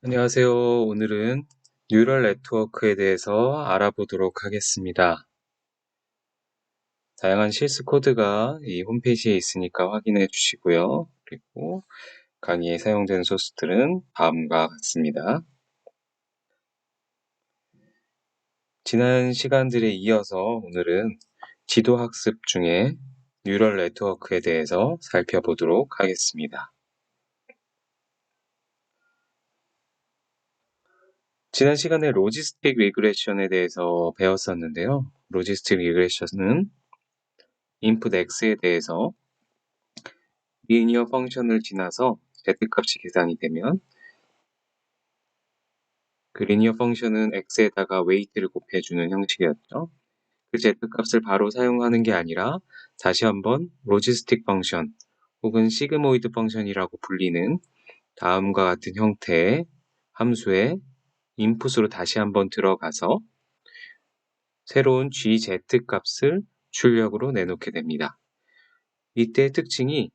안녕하세요. 오늘은 뉴럴 네트워크에 대해서 알아보도록 하겠습니다. 다양한 실습 코드가 이 홈페이지에 있으니까 확인해 주시고요. 그리고 강의에 사용된 소스들은 다음과 같습니다. 지난 시간들에 이어서 오늘은 지도학습 중에 뉴럴 네트워크에 대해서 살펴보도록 하겠습니다. 지난 시간에 로지스틱 리그레션에 대해서 배웠었는데요. 로지스틱 리그레션은 input x에 대해서 리니어 펑션을 지나서 z값이 계산이 되면 그 리니어 펑션은 x에다가 웨이트를 곱해주는 형식이었죠. 그 z값을 바로 사용하는 게 아니라 다시 한번 로지스틱 펑션 혹은 시그모이드 펑션이라고 불리는 다음과 같은 형태의 함수의 인풋으로 다시 한번 들어가서 새로운 gz 값을 출력으로 내놓게 됩니다. 이때의 특징이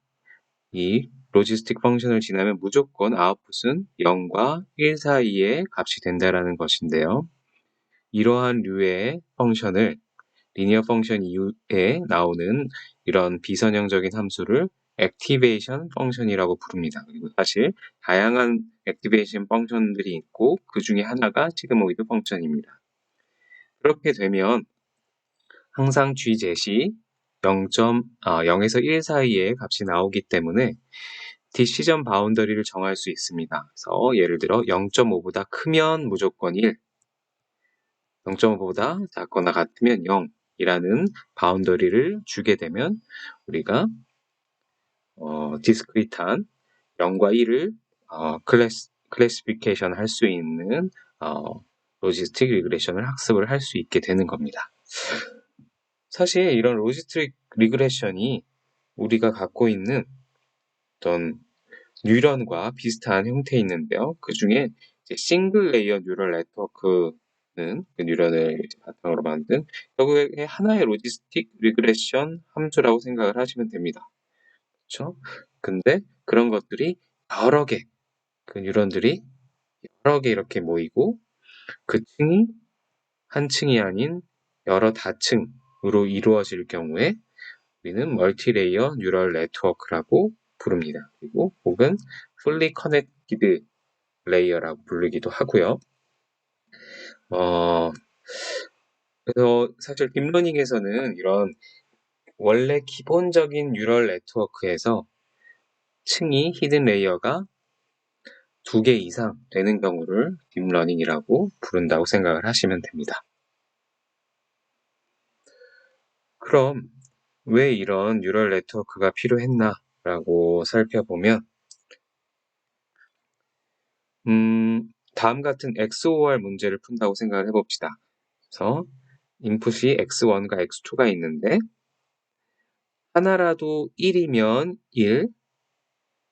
이 로지스틱 펑션을 지나면 무조건 아웃풋은 0과 1 사이의 값이 된다는 것인데요. 이러한 류의 펑션을 리니어 펑션 이후에 나오는 이런 비선형적인 함수를 액티베이션 펑션이라고 부릅니다. 그리고 사실 다양한 액티베이션 펑션들이 있고 그 중에 하나가 시그모이드 펑션입니다. 그렇게 되면 항상 gzet이 0에서 1 사이의 값이 나오기 때문에 디시전 바운더리를 정할 수 있습니다. 그래서 예를 들어 0.5보다 크면 무조건 1, 0.5보다 작거나 같으면 0이라는 바운더리를 주게 되면 우리가 디스크리트한 0과 1을 클래시피케이션 할 수 있는 로지스틱 리그레션을 학습을 할 수 있게 되는 겁니다. 사실 이런 로지스틱 리그레션이 우리가 갖고 있는 어떤 뉴런과 비슷한 형태에 있는데요. 그 중에 싱글 레이어 뉴럴 네트워크는 그 뉴런을 바탕으로 만든 결국에 하나의 로지스틱 리그레션 함수라고 생각을 하시면 됩니다. 그렇죠? 근데 그런 것들이 여러 개, 그 뉴런들이 여러 개 이렇게 모이고 그 층이 한 층이 아닌 여러 다층으로 이루어질 경우에 우리는 멀티레이어 뉴럴 네트워크라고 부릅니다. 그리고 혹은 fully connected 레이어라고 부르기도 하고요. 그래서 사실 딥러닝에서는 이런 원래 기본적인 뉴럴 네트워크에서 층이 히든 레이어가 2개 이상 되는 경우를 딥러닝이라고 부른다고 생각을 하시면 됩니다. 그럼 왜 이런 뉴럴 네트워크가 필요했나라고 살펴보면 다음 같은 XOR 문제를 푼다고 생각을 해봅시다. 그래서 인풋이 X1과 X2가 있는데 하나라도 1이면 1,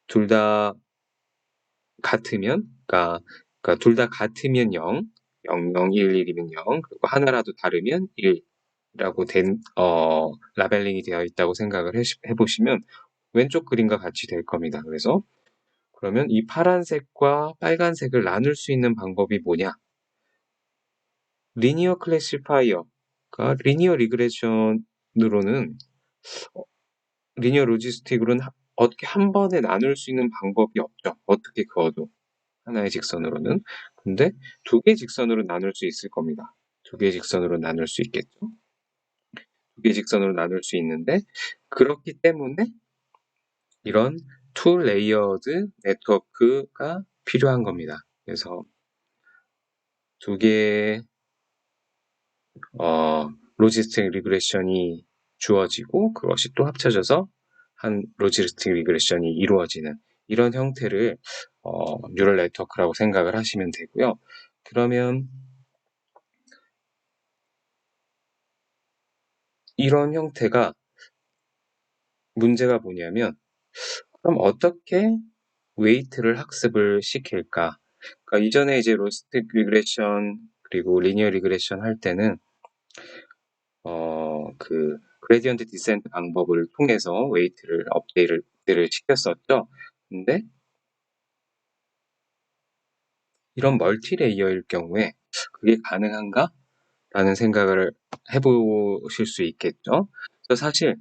둘 다 같으면, 그러니까 둘 다 같으면 0, 0, 0, 1, 1이면 0, 그리고 하나라도 다르면 1이라고 된, 라벨링이 되어 있다고 생각을 해보시면 왼쪽 그림과 같이 될 겁니다. 그래서 그러면 이 파란색과 빨간색을 나눌 수 있는 방법이 뭐냐? 리니어 클래시파이어가 리니어 리그레션으로는 리니어 로지스틱으로는 어떻게 한 번에 나눌 수 있는 방법이 없죠. 어떻게 그어도 하나의 직선으로는. 근데 2개의 직선으로 나눌 수 있을 겁니다. 2개의 직선으로 나눌 수 있겠죠. 2개의 직선으로 나눌 수 있는데 그렇기 때문에 이런 투 레이어드 네트워크가 필요한 겁니다. 그래서 2개의 로지스틱 리그레션이 주어지고 그것이 또 합쳐져서 한 로지스틱 리그레션이 이루어지는 이런 형태를 뉴럴 네트워크라고 생각을 하시면 되고요. 그러면 이런 형태가 문제가 뭐냐면 그럼 어떻게 웨이트를 학습을 시킬까? 그러니까 이전에 이제 로지스틱 리그레션 그리고 리니어 리그레션 할 때는 그 그레디언트 디센트 방법을 통해서 웨이트를 업데이트를 시켰었죠. 근데 이런 멀티레이어일 경우에 그게 가능한가? 라는 생각을 해보실 수 있겠죠. 그래서 사실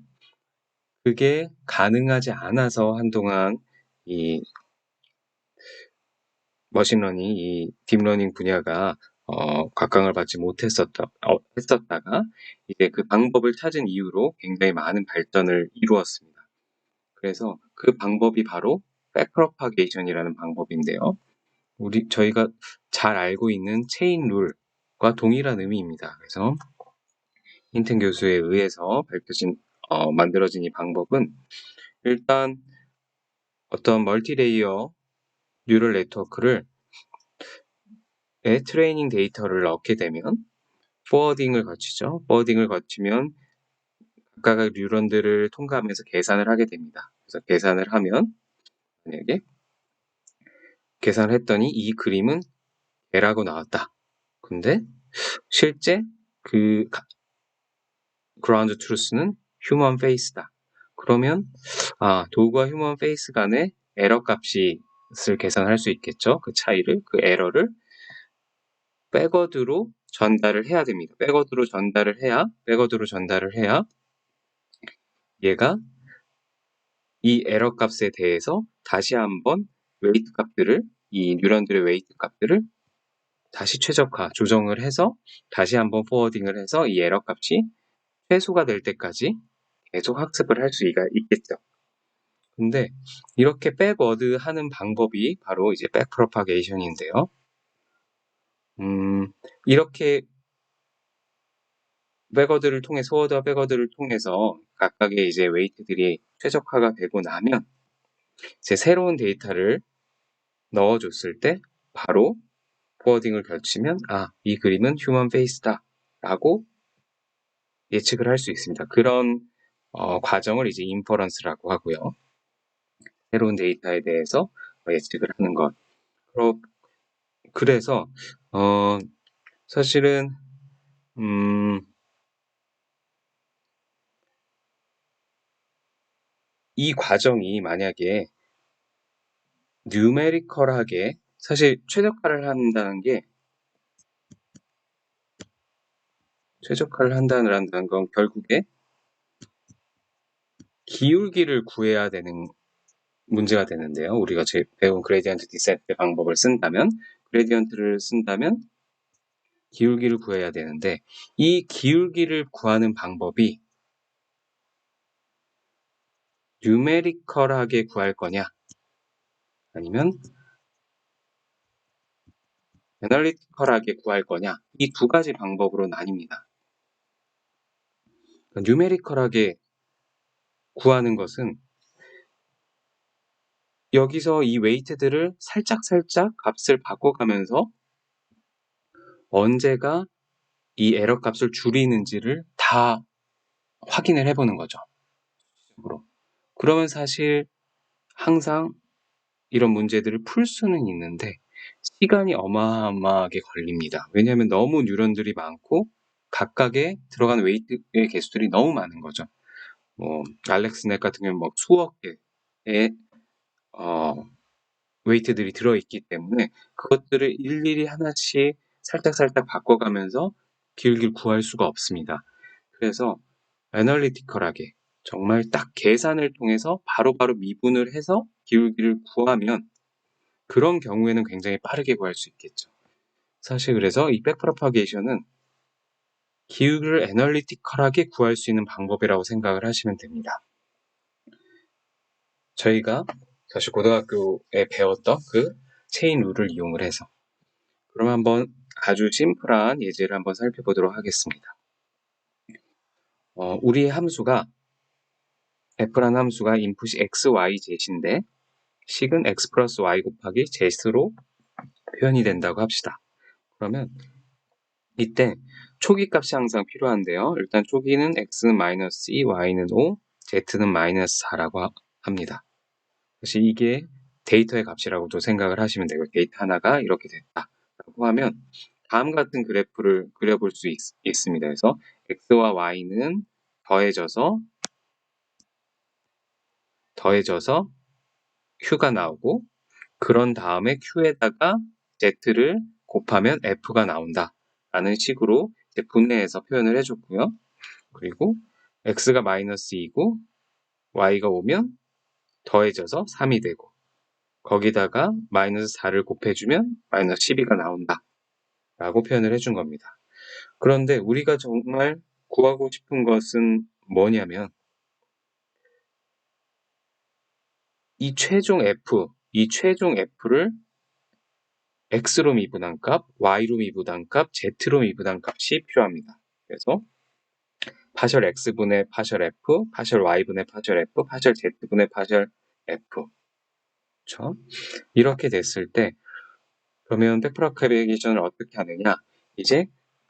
그게 가능하지 않아서 한동안 이 머신러닝, 이 딥러닝 분야가 각광을 받지 했었다가 이제 그 방법을 찾은 이후로 굉장히 많은 발전을 이루었습니다. 그래서 그 방법이 바로 백프로파게이션이라는 방법인데요. 저희가 잘 알고 있는 체인 룰과 동일한 의미입니다. 그래서 힌튼 교수에 의해서 만들어진 이 방법은 일단 어떤 멀티레이어 뉴럴 네트워크를 트레이닝 데이터를 넣게 되면 포워딩을 거치죠. 포워딩을 거치면 각각의 뉴런들을 통과하면서 계산을 하게 됩니다. 그래서 계산을 하면 만약에 계산을 했더니 이 그림은 개라고 나왔다. 근데 실제 그 그라운드 트루스는 휴먼 페이스다. 그러면 도구와 휴먼 페이스 간의 에러 값을 계산할 수 있겠죠. 그 차이를, 그 에러를 백워드로 전달을 해야 됩니다. 백워드로 전달을 해야 얘가 이 에러 값에 대해서 다시 한번 이 뉴런들의 웨이트 값들을 다시 조정을 해서 다시 한번 포워딩을 해서 이 에러 값이 최소가 될 때까지 계속 학습을 할 수가 있겠죠. 근데 이렇게 백워드 하는 방법이 바로 이제 백프로파게이션인데요. 이렇게 포워드와 백워드를 통해서 각각의 이제 웨이트들이 최적화가 되고 나면 이제 새로운 데이터를 넣어줬을 때 바로 포워딩을 걸치면 이 그림은 휴먼 페이스다 라고 예측을 할 수 있습니다. 그런 과정을 이제 인퍼런스라고 하고요. 새로운 데이터에 대해서 예측을 하는 것. 그래서 사실은 이 과정이 만약에 뉴메리컬하게 사실 최적화를 한다는 건 결국에 기울기를 구해야 되는 문제가 되는데요. 우리가 배운 그레디언트 디센트 방법을 그레디언트를 쓴다면 기울기를 구해야 되는데 이 기울기를 구하는 방법이 뉴메리컬하게 구할 거냐 아니면 애널리티컬하게 구할 거냐 이 두 가지 방법으로 나뉩니다. 뉴메리컬하게 구하는 것은 여기서 이 웨이트들을 살짝 값을 바꿔가면서 언제가 이 에러 값을 줄이는지를 다 확인을 해보는 거죠. 그러면 사실 항상 이런 문제들을 풀 수는 있는데 시간이 어마어마하게 걸립니다. 왜냐하면 너무 뉴런들이 많고 각각의 들어간 웨이트의 개수들이 너무 많은 거죠. 알렉스넷 같은 경우는 수억 개의 웨이트들이 들어있기 때문에 그것들을 일일이 하나씩 살짝 바꿔가면서 기울기를 구할 수가 없습니다. 그래서 애널리티컬하게 정말 딱 계산을 통해서 바로바로 미분을 해서 기울기를 구하면 그런 경우에는 굉장히 빠르게 구할 수 있겠죠. 사실 그래서 이 백프로파게이션은 기울기를 애널리티컬하게 구할 수 있는 방법이라고 생각을 하시면 됩니다. 저희가 사실 고등학교에 배웠던 그 체인 룰을 이용을 해서 그럼 한번 아주 심플한 예제를 한번 살펴보도록 하겠습니다. 우리의 함수가 f라는 함수가 인풋이 x, y, z인데 식은 x 플러스 y 곱하기 z로 표현이 된다고 합시다. 그러면 이때 초기 값이 항상 필요한데요. 일단 초기는 x는 마이너스 2, y는 5, z는 마이너스 4라고 합니다. 사실 이게 데이터의 값이라고도 생각을 하시면 되고 데이터 하나가 이렇게 됐다라고 하면 다음 같은 그래프를 그려볼 수 있습니다. 그래서 x와 y는 더해져서 q가 나오고 그런 다음에 q에다가 Z를 곱하면 F가 나온다 라는 식으로 이제 분해해서 표현을 해줬고요. 그리고 X가 마이너스 2고 Y가 오면 더해져서 3이 되고 거기다가 마이너스 4를 곱해주면 마이너스 12가 나온다 라고 표현을 해준 겁니다. 그런데 우리가 정말 구하고 싶은 것은 뭐냐면 이 최종 F를 X로 미분한 값, Y로 미분한 값, Z로 미분한 값이 필요합니다. 그래서 파셜 X분의 파셜 F, 파셜 Y분의 파셜 F, 파셜 Z분의 파셜 F. 그렇죠? 이렇게 됐을 때 그러면 백프로파게이션을 어떻게 하느냐? 이제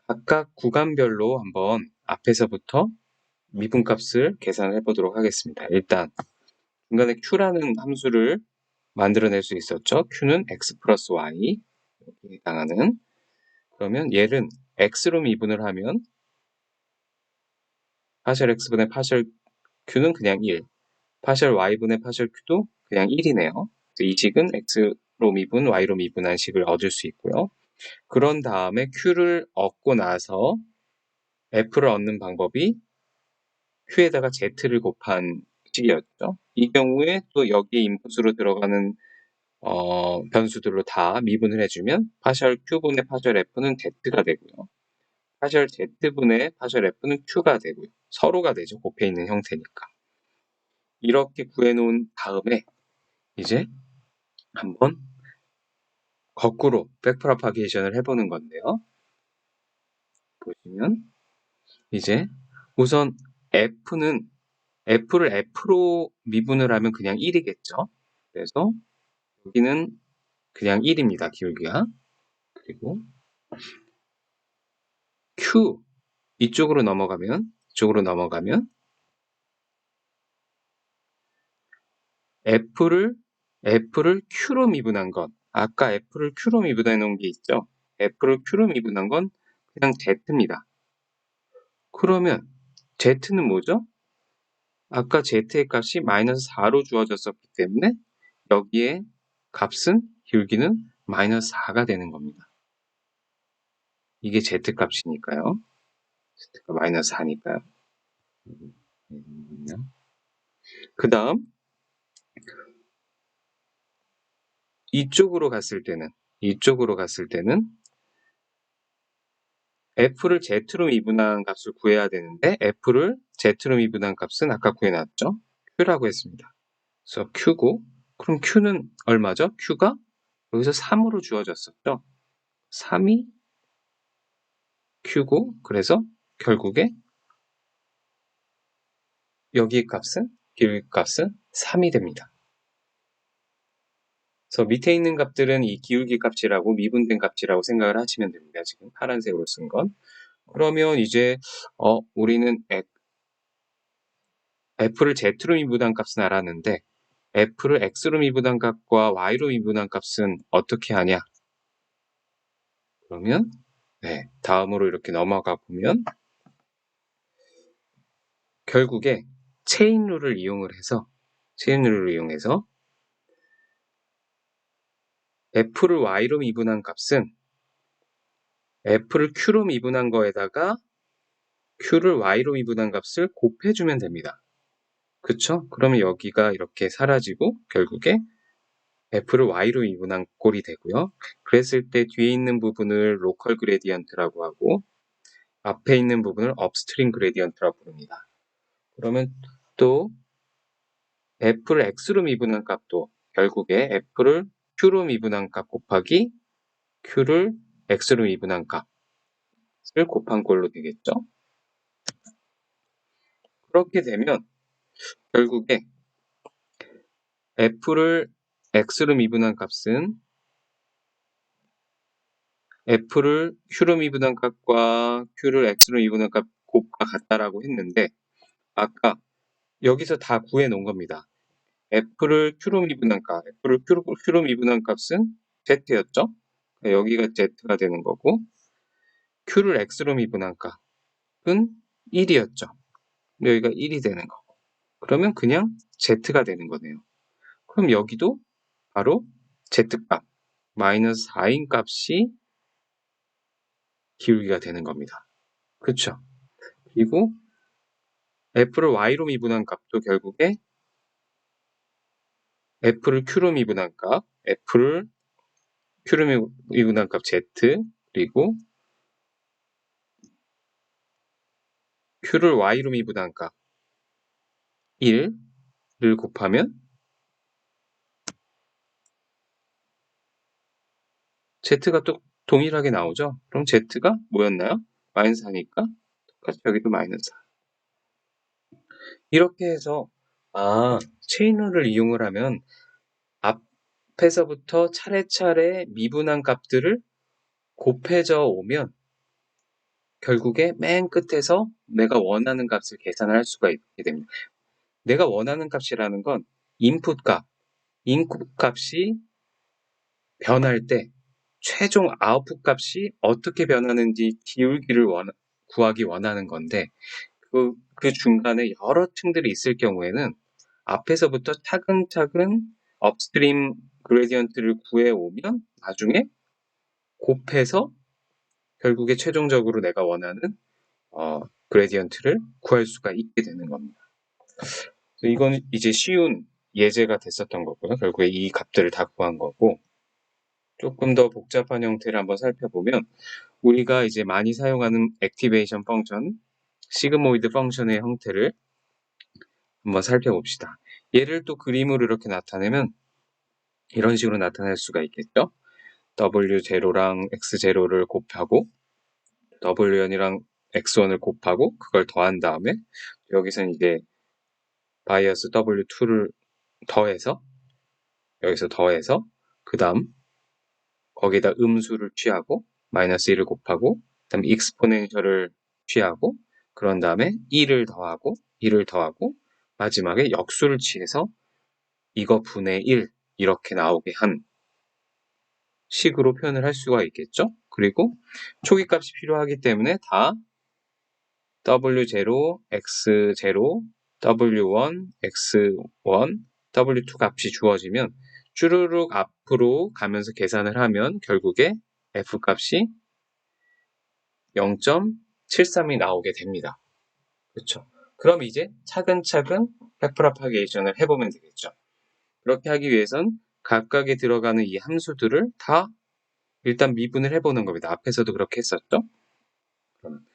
각각 구간별로 한번 앞에서부터 미분값을 계산해 보도록 하겠습니다. 일단 중간에 q라는 함수를 만들어낼 수 있었죠. q는 x 플러스 y 이렇게 해당하는 그러면 얘는 x로 미분을 하면 파셜 x분의 파셜 q는 그냥 1, 파셜 y분의 파셜 q도 그냥 1이네요. 이 식은 x로 미분, y로 미분한 식을 얻을 수 있고요. 그런 다음에 q를 얻고 나서 f를 얻는 방법이 q에다가 z를 곱한 식이었죠. 이 경우에 또 여기에 인풋으로 들어가는 변수들로 다 미분을 해주면 파셜 q분의 파셜 f는 z가 되고요. 파셜 z분의 파셜 f는 q가 되고요. 서로가 되죠. 곱해 있는 형태니까. 이렇게 구해놓은 다음에 이제 한번 거꾸로 백프로파게이션을 해보는 건데요. 보시면 이제 우선 F를 F로 미분을 하면 그냥 1이겠죠. 그래서 여기는 그냥 1입니다. 기울기가. 그리고 Q 이쪽으로 넘어가면 F를 Q로 미분한 것 아까 F를 Q로 미분해 놓은 게 있죠. F를 Q로 미분한 건 그냥 Z입니다. 그러면 Z는 뭐죠? 아까 Z의 값이 마이너스 4로 주어졌었기 때문에 여기에 값은 기울기는 마이너스 4가 되는 겁니다. 이게 Z 값이니까요. Z가 마이너스 4니까요. 그 다음 이쪽으로 갔을 때는 F를 Z로 미분한 값을 구해야 되는데 F를 Z로 미분한 값은 아까 구해놨죠. Q라고 했습니다. 그래서 Q고 그럼 Q는 얼마죠? Q가 여기서 3으로 주어졌었죠. 3이 Q고 그래서 결국에 여기 값은 기울기 값은 3이 됩니다. 그래서 밑에 있는 값들은 이 기울기 값이라고 미분된 값이라고 생각을 하시면 됩니다. 지금 파란색으로 쓴 건. 그러면 이제 우리는 F를 Z로 미분한 값은 알았는데 F를 X로 미분한 값과 Y로 미분한 값은 어떻게 하냐? 그러면 다음으로 이렇게 넘어가 보면 결국에 체인 룰을 이용해서 F를 Y로 미분한 값은 F를 Q로 미분한 거에다가 Q를 Y로 미분한 값을 곱해주면 됩니다. 그쵸? 그러면 여기가 이렇게 사라지고 결국에 F를 Y로 미분한 꼴이 되고요. 그랬을 때 뒤에 있는 부분을 로컬 그레디언트라고 하고 앞에 있는 부분을 업스트림 그레디언트라고 부릅니다. 그러면 또 F를 X로 미분한 값도 결국에 F를 Q로 미분한 값 곱하기 Q를 X로 미분한 값을 곱한 꼴로 되겠죠. 그렇게 되면 결국에 F를 X로 미분한 값은 F를 Q로 미분한 값과 Q를 X로 미분한 값 곱과 같다라고 했는데 아까 여기서 다 구해 놓은 겁니다. F를 Q로 미분한 값, F를 Q로 미분한 값은 Z였죠? 여기가 Z가 되는 거고 Q를 X로 미분한 값은 1이었죠. 여기가 1이 되는 거고 그러면 그냥 Z가 되는 거네요. 그럼 여기도 바로 Z값 마이너스 4인 값이 기울기가 되는 겁니다. 그쵸? 그리고 f를 y로 미분한 값도 결국에 f를 q로 미분한 값, f를 q로 미분한 값 z, 그리고 q를 y로 미분한 값 1을 곱하면 z가 또 동일하게 나오죠? 그럼 z가 뭐였나요? 마이너스 4니까 똑같이 여기도 마이너스 4. 이렇게 해서 체인룰을 이용을 하면 앞에서부터 차례차례 미분한 값들을 곱해져 오면 결국에 맨 끝에서 내가 원하는 값을 계산을 할 수가 있게 됩니다. 내가 원하는 값이라는 건 인풋 값이 변할 때 최종 아웃풋 값이 어떻게 변하는지 기울기를 구하기 원하는 건데 그 중간에 여러 층들이 있을 경우에는 앞에서부터 차근차근 업스트림 그레디언트를 구해오면 나중에 곱해서 결국에 최종적으로 내가 원하는 그레디언트를 구할 수가 있게 되는 겁니다. 이건 이제 쉬운 예제가 됐었던 거고요. 결국에 이 값들을 다 구한 거고, 조금 더 복잡한 형태를 한번 살펴보면 우리가 이제 많이 사용하는 액티베이션 펑션, 시그모이드 펑션의 형태를 한번 살펴봅시다. 얘를 또 그림으로 이렇게 나타내면 이런 식으로 나타낼 수가 있겠죠. W0랑 X0를 곱하고 W1이랑 X1을 곱하고 그걸 더한 다음에 여기서는 이제 바이어스 W2를 더해서 여기서 더해서 그 다음 거기다 음수를 취하고 마이너스 1을 곱하고 그 다음에 익스포넨셜을 취하고 그런 다음에 1을 더하고 마지막에 역수를 취해서 이거 분의 1 이렇게 나오게 한 식으로 표현을 할 수가 있겠죠. 그리고 초기값이 필요하기 때문에 다 W0, X0, W1, X1, W2 값이 주어지면 쭈루룩 앞으로 가면서 계산을 하면 결국에 F 값이 0.73이 나오게 됩니다. 그렇죠? 그럼 이제 차근차근 팩프라파게이션을 해보면 되겠죠. 그렇게 하기 위해선 각각에 들어가는 이 함수들을 다 일단 미분을 해보는 겁니다. 앞에서도 그렇게 했었죠? 그러면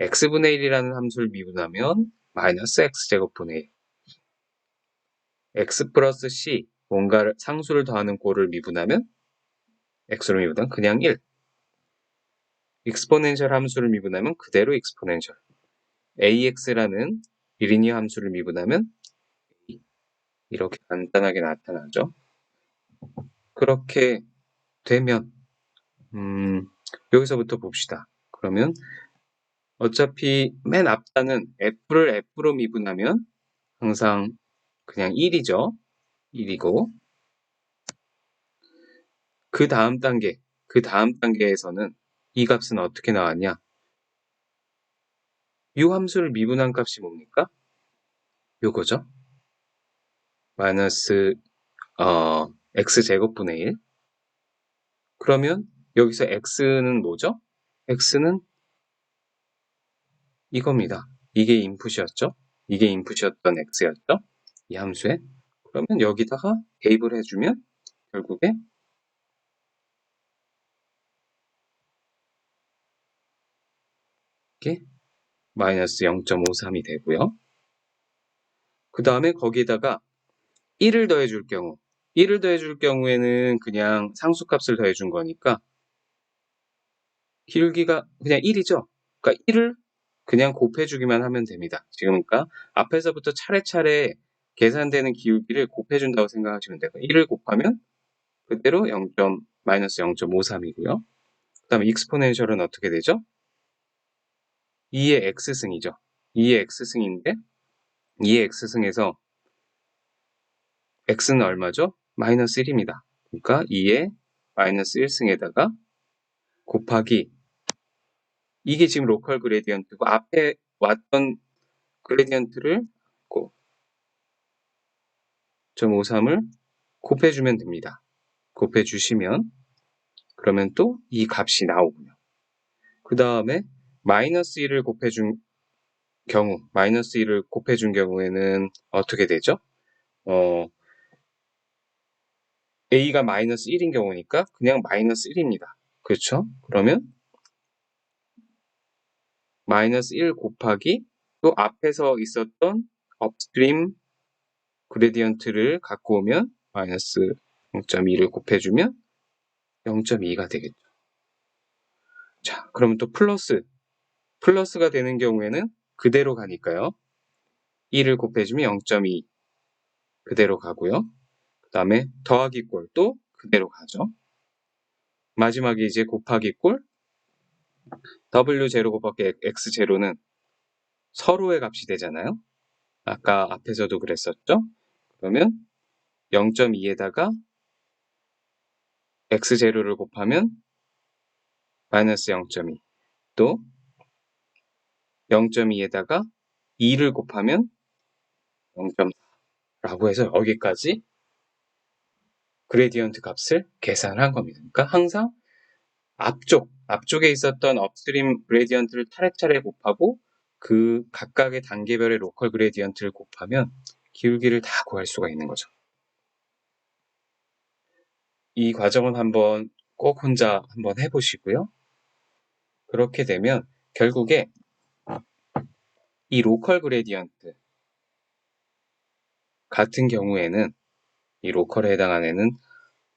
x분의 1이라는 함수를 미분하면 마이너스 x제곱분의 1 x 플러스 c 뭔가 상수를 더하는 꼴을 미분하면 x로 미분하면 그냥 1 익스포넨셜 함수를 미분하면 그대로 익스포넨셜 ax라는 비리니어 함수를 미분하면 이렇게 간단하게 나타나죠. 그렇게 되면 여기서부터 봅시다. 그러면 어차피 맨 앞단은 f를 f로 미분하면 항상 그냥 1이죠. 1이고 그 다음 단계에서는 이 값은 어떻게 나왔냐? 이 함수를 미분한 값이 뭡니까? 요거죠. 마이너스 x제곱분의 1 그러면 여기서 x는 뭐죠? x는 이겁니다. 이게 인풋이었죠? 이게 인풋이었던 x였죠? 이 함수에 그러면 여기다가 대입을 해주면 결국에 이게 마이너스 0.53이 되고요. 그 다음에 거기다가 1을 더해줄 경우 1을 더해줄 경우에는 그냥 상수값을 더해준 거니까 기울기가 그냥 1이죠. 그러니까 1을 그냥 곱해주기만 하면 됩니다. 지금 그러니까 앞에서부터 차례차례 계산되는 기울기를 곱해준다고 생각하시면 돼요. 1을 곱하면 그대로 마이너스 0.53이고요. 그 다음에 익스포넨셜은 어떻게 되죠? 2의 x승이죠. 2의 x승인데 2의 x승에서 x는 얼마죠? 마이너스 1입니다. 그러니까 2의 마이너스 1승에다가 곱하기 이게 지금 로컬 그레디언트고 앞에 왔던 그레디언트를 0.53을 곱해주면 됩니다. 곱해주시면 그러면 또 이 값이 나오고요. 그 다음에 마이너스 1을 곱해준 경우, 마이너스 1을 곱해준 경우에는 어떻게 되죠? a가 마이너스 1인 경우니까 그냥 마이너스 1입니다. 그렇죠? 그러면 마이너스 1 곱하기 또 앞에서 있었던 업스트림 그레디언트를 갖고 오면 마이너스 0.2를 곱해주면 0.2가 되겠죠. 자, 그러면 또 플러스가 되는 경우에는 그대로 가니까요. 1을 곱해주면 0.2 그대로 가고요. 그 다음에 더하기 꼴 또 그대로 가죠. 마지막에 이제 곱하기 꼴 W0 곱하기 X0는 서로의 값이 되잖아요. 아까 앞에서도 그랬었죠. 그러면 0.2에다가 X0를 곱하면 마이너스 0.2 또 0.2에다가 2를 곱하면 0.4라고 해서 여기까지 그레디언트 값을 계산한 겁니다. 그러니까 항상 앞쪽에 있었던 업스트림 그레디언트를 차례차례 곱하고 그 각각의 단계별의 로컬 그레디언트를 곱하면 기울기를 다 구할 수가 있는 거죠. 이 과정은 한번 꼭 혼자 한번 해보시고요. 그렇게 되면 결국에 이 로컬 그레디언트 같은 경우에는 이 로컬에 해당하는 애는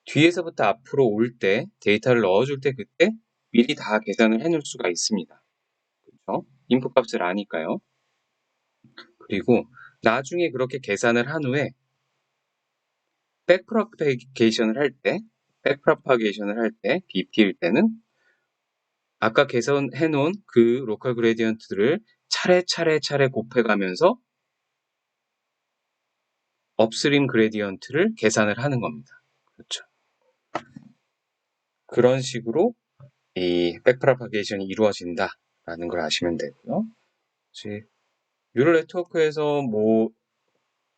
뒤에서부터 앞으로 올 때 데이터를 넣어줄 때 그때 미리 다 계산을 해놓을 수가 있습니다. 그렇죠? 인풋 값을 아니까요. 그리고 나중에 그렇게 계산을 한 후에 백프로파게이션을 할 때, BP일 때는 아까 계산해 놓은 그 로컬 그레디언트들을 차례 곱해가면서 업스트림 그레디언트를 계산을 하는 겁니다. 그렇죠. 그런 식으로 이 백프로파게이션이 이루어진다라는 걸 아시면 되고요. 뉴럴 네트워크에서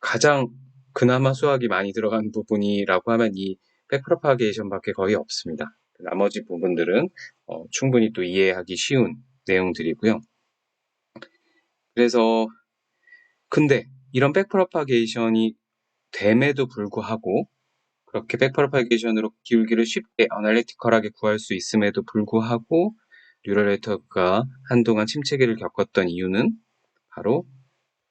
가장 그나마 수학이 많이 들어간 부분이라고 하면 이 백프로파게이션밖에 거의 없습니다. 나머지 부분들은 충분히 또 이해하기 쉬운 내용들이고요. 그래서 근데 이런 백프로파게이션이 됨에도 불구하고 그렇게 백프로파게이션으로 기울기를 쉽게 어널리티컬하게 구할 수 있음에도 불구하고 뉴럴 네트워크가 한동안 침체기를 겪었던 이유는 바로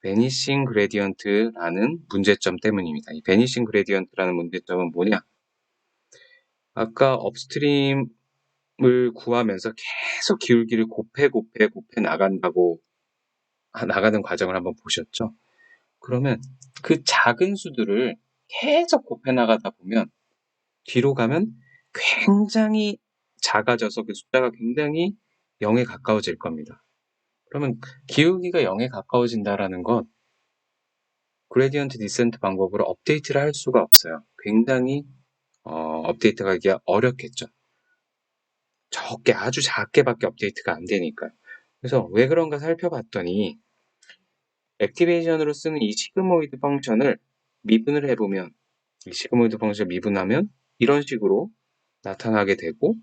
베니싱 그레디언트라는 문제점 때문입니다. 이 베니싱 그레디언트라는 문제점은 뭐냐? 아까 업스트림을 구하면서 계속 기울기를 곱해 나가는 과정을 한번 보셨죠? 그러면 그 작은 수들을 계속 곱해 나가다 보면 뒤로 가면 굉장히 작아져서 그 숫자가 굉장히 0에 가까워질 겁니다. 그러면 기울기가 0에 가까워진다라는 건 그레디언트 디센트 방법으로 업데이트를 할 수가 없어요. 굉장히 업데이트가 하기가 어렵겠죠. 아주 작게밖에 업데이트가 안 되니까요. 그래서 왜 그런가 살펴봤더니 액티베이션으로 쓰는 이 시그모이드 펑션을 미분을 해보면 이 시그모이드 펑션을 미분하면 이런 식으로 나타나게 되고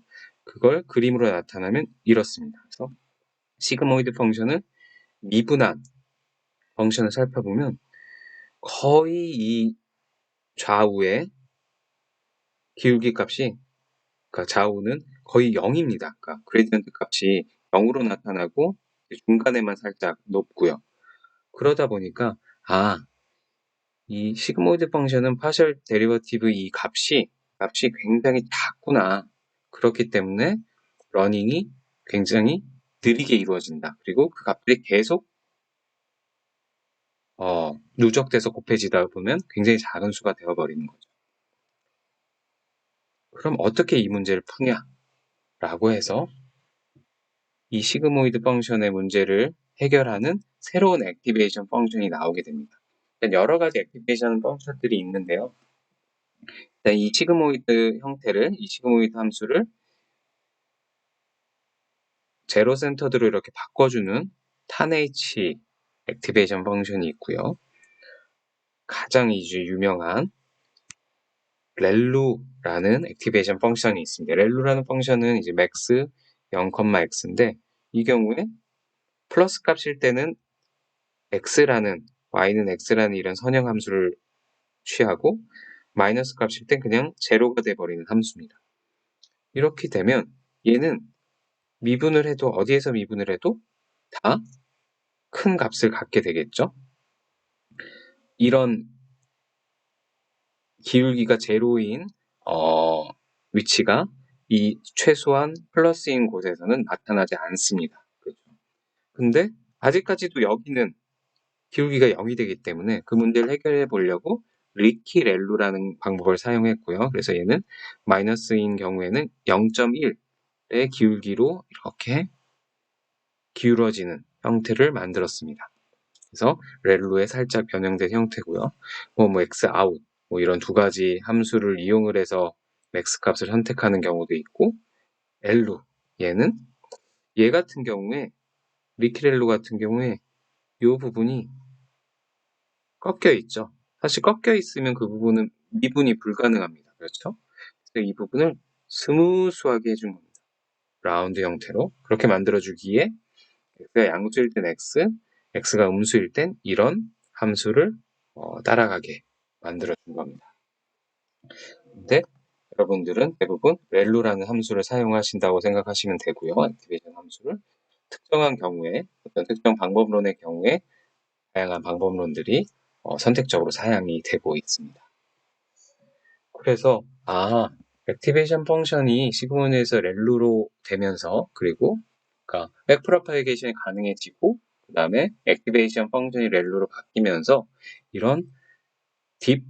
그걸 그림으로 나타나면 이렇습니다. 그래서 시그모이드 펑션을 미분한 펑션을 살펴보면 거의 이 좌우의 기울기 값이 그러니까 좌우는 거의 0입니다. 그러니까 그레디언트 값이 0으로 나타나고 중간에만 살짝 높고요. 그러다 보니까 이 시그모이드 펑션은 파셜 데리버티브 이 값이 굉장히 작구나. 그렇기 때문에 러닝이 굉장히 느리게 이루어진다. 그리고 그 값들이 계속 누적돼서 곱해지다 보면 굉장히 작은 수가 되어버리는 거죠. 그럼 어떻게 이 문제를 푸냐라고 해서 이 시그모이드 펑션의 문제를 해결하는 새로운 액티베이션 펑션이 나오게 됩니다. 여러 가지 액티베이션 펑션들이 있는데요. 이 시그모이드 이 시그모이드 함수를 제로 센터드로 이렇게 바꿔주는 탄H 액티베이션 펑션이 있고요. 가장 이제 유명한 렐루라는 액티베이션 펑션이 있습니다. 렐루라는 펑션은 이제 max 0,x인데 이 경우에 플러스 값일 때는 x라는 y는 x라는 이런 선형 함수를 취하고 마이너스 값일 땐 그냥 제로가 돼버리는 함수입니다. 이렇게 되면 얘는 미분을 해도 어디에서 미분을 해도 다 큰 값을 갖게 되겠죠. 이런 기울기가 제로인 위치가 이 최소한 플러스인 곳에서는 나타나지 않습니다. 그렇죠? 근데 아직까지도 여기는 기울기가 0이 되기 때문에 그 문제를 해결해 보려고 리키렐루라는 방법을 사용했고요. 그래서 얘는 마이너스인 경우에는 0.1의 기울기로 이렇게 기울어지는 형태를 만들었습니다. 그래서 렐루에 살짝 변형된 형태고요. x out 이런 두 가지 함수를 이용을 해서 맥스 값을 선택하는 경우도 있고 엘루 얘 같은 경우에 리키렐루 같은 경우에 이 부분이 꺾여 있죠. 사실 꺾여 있으면 그 부분은 미분이 불가능합니다. 그렇죠? 그래서 이 부분을 스무스하게 해준 겁니다. 라운드 형태로 그렇게 만들어주기에 x가 양수일 땐 x가 음수일 땐 이런 함수를 따라가게 만들어준 겁니다. 근데 여러분들은 대부분 렐루라는 함수를 사용하신다고 생각하시면 되고요. 액티베이션 함수를 특정한 경우에 어떤 특정 방법론의 경우에 다양한 방법론들이 선택적으로 사용이 되고 있습니다. 그래서 액티베이션 펑션이 시그모니에서 렐루로 되면서 그리고 그러니까 백프로파게이션이 가능해지고 그 다음에 액티베이션 펑션이 렐루로 바뀌면서 이런 딥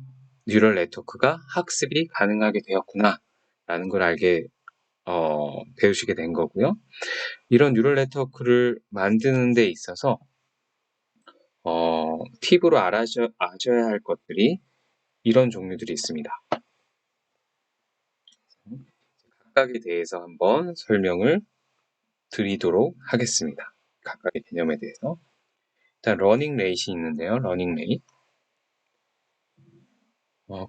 뉴럴 네트워크가 학습이 가능하게 되었구나 라는 걸 알게 배우시게 된 거고요. 이런 뉴럴 네트워크를 만드는 데 있어서 팁으로 아셔야 할 것들이 이런 종류들이 있습니다. 각각에 대해서 한번 설명을 드리도록 하겠습니다. 각각의 개념에 대해서. 일단 러닝 레이트이 있는데요. 러닝 레이트.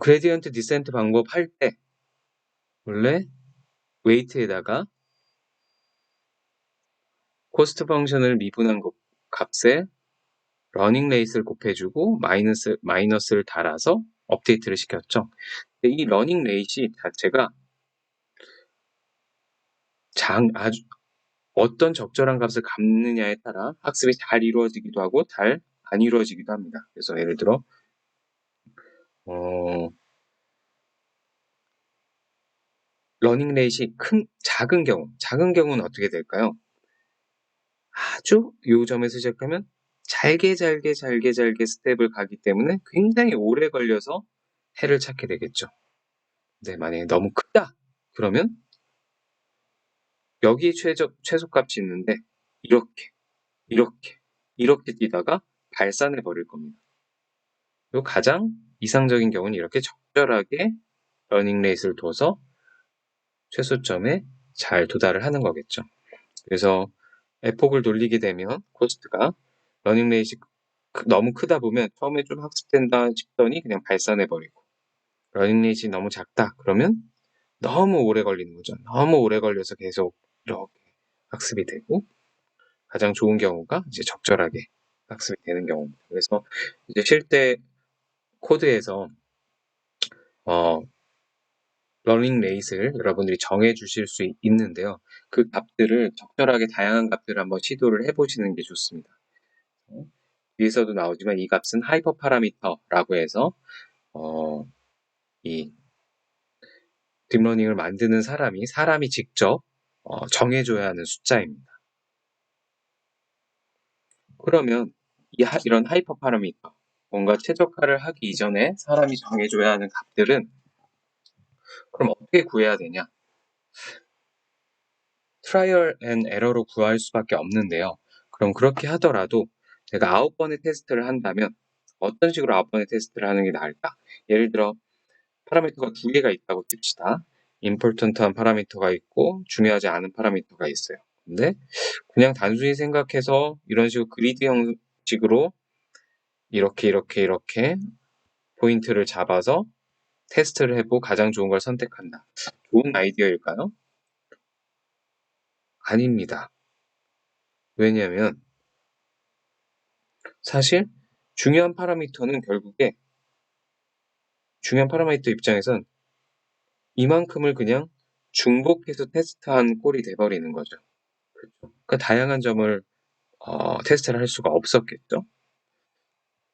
그레디언트 디센트 방법 할 때 원래 웨이트에다가 코스트 펑션을 미분한 값에 러닝 레이스를 곱해주고 마이너스를 달아서 업데이트를 시켰죠. 이 러닝 레이시 자체가 아주 어떤 적절한 값을 갚느냐에 따라 학습이 잘 이루어지기도 하고 잘 안 이루어지기도 합니다. 그래서 예를 들어 러닝 레이시 작은 경우는 어떻게 될까요? 아주 요 점에서 시작하면 잘게 스텝을 가기 때문에 굉장히 오래 걸려서 해를 찾게 되겠죠. 네, 만약에 너무 크다 그러면 여기에 최소값이 있는데 이렇게 뛰다가 발산해 버릴 겁니다. 그리고 가장 이상적인 경우는 이렇게 적절하게 러닝 레이스를 둬서 최소점에 잘 도달을 하는 거겠죠. 그래서 에폭을 돌리게 되면 코스트가 러닝 레이스 너무 크다 보면 처음에 좀 학습된다 싶더니 그냥 발산해 버리고 러닝 레이스 너무 작다 그러면 너무 오래 걸리는 거죠. 너무 오래 걸려서 계속 이렇게 학습이 되고 가장 좋은 경우가 이제 적절하게 학습이 되는 경우입니다. 그래서 이제 실제 코드에서 러닝 레이스를 여러분들이 정해 주실 수 있는데요. 그 값들을 적절하게 다양한 값들을 한번 시도를 해보시는 게 좋습니다. 위에서도 나오지만 이 값은 하이퍼 파라미터라고 해서 이 딥러닝을 만드는 사람이 직접 정해줘야 하는 숫자입니다. 그러면 이런 하이퍼 파라미터, 뭔가 최적화를 하기 이전에 사람이 정해줘야 하는 값들은 그럼 어떻게 구해야 되냐? 트라이얼 앤 에러로 구할 수밖에 없는데요. 그럼 그렇게 하더라도 제가 9번의 테스트를 한다면 어떤 식으로 9번의 테스트를 하는 게 나을까? 예를 들어 파라미터가 2개가 있다고 칩시다. 임포턴트한 파라미터가 있고 중요하지 않은 파라미터가 있어요. 근데 그냥 단순히 생각해서 이런 식으로 그리드 형식으로 이렇게 포인트를 잡아서 테스트를 해보고 가장 좋은 걸 선택한다. 좋은 아이디어일까요? 아닙니다. 왜냐하면 사실 중요한 파라미터는 결국에 중요한 파라미터 입장에선 이만큼을 그냥 중복해서 테스트한 꼴이 돼버리는 거죠. 그러니까 다양한 점을 테스트를 할 수가 없었겠죠.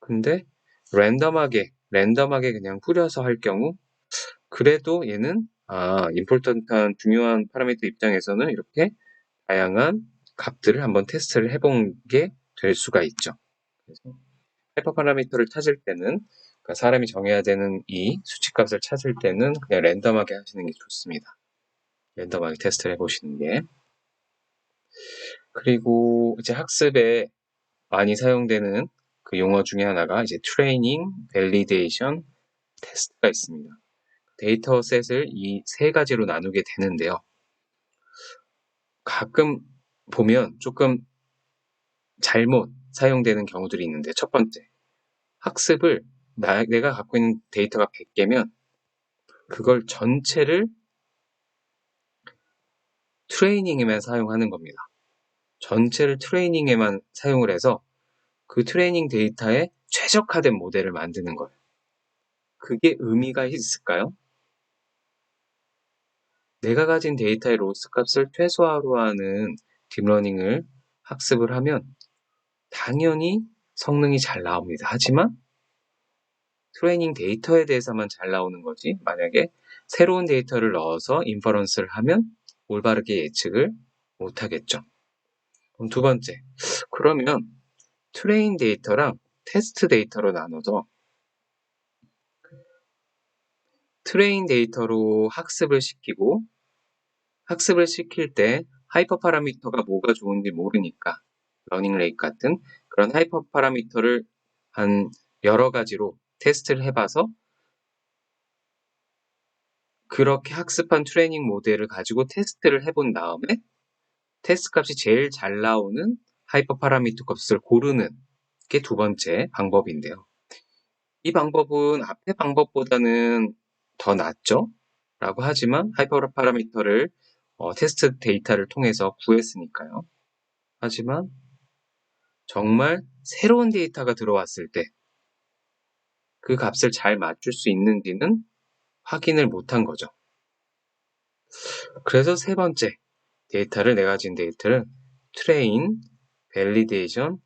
근데 랜덤하게 그냥 뿌려서 할 경우 그래도 얘는 임포턴트한 중요한 파라미터 입장에서는 이렇게 다양한 값들을 한번 테스트를 해본 게 될 수가 있죠. 그래서 하이퍼 파라미터를 찾을 때는 그러니까 사람이 정해야 되는 이 수치값을 찾을 때는 그냥 랜덤하게 하시는 게 좋습니다. 랜덤하게 테스트를 해보시는 게. 그리고 이제 학습에 많이 사용되는 그 용어 중에 하나가 이제 트레이닝, 밸리데이션, 테스트가 있습니다. 데이터셋을 이 세 가지로 나누게 되는데요. 가끔 보면 조금 잘못 사용되는 경우들이 있는데 첫 번째, 학습을 내가 갖고 있는 데이터가 100개면 그걸 전체를 트레이닝에만 사용하는 겁니다. 전체를 트레이닝에만 사용을 해서 그 트레이닝 데이터에 최적화된 모델을 만드는 거예요. 그게 의미가 있을까요? 내가 가진 데이터의 로스 값을 최소화로 하는 딥러닝을 학습을 하면 당연히 성능이 잘 나옵니다. 하지만 트레이닝 데이터에 대해서만 잘 나오는 거지 만약에 새로운 데이터를 넣어서 인퍼런스를 하면 올바르게 예측을 못하겠죠. 그럼 두 번째, 그러면 트레인 데이터랑 테스트 데이터로 나눠서 트레인 데이터로 학습을 시키고 학습을 시킬 때 하이퍼 파라미터가 뭐가 좋은지 모르니까 러닝 레이트 같은 그런 하이퍼 파라미터를 한 여러 가지로 테스트를 해봐서 그렇게 학습한 트레이닝 모델을 가지고 테스트를 해본 다음에 테스트 값이 제일 잘 나오는 하이퍼 파라미터 값을 고르는 게 두 번째 방법인데요. 이 방법은 앞의 방법보다는 더 낫죠? 라고 하지만 하이퍼 파라미터를 테스트 데이터를 통해서 구했으니까요. 하지만 정말 새로운 데이터가 들어왔을 때 그 값을 잘 맞출 수 있는지는 확인을 못한 거죠. 그래서 세 번째, 내가 가진 데이터를 트레인, 밸리데이션,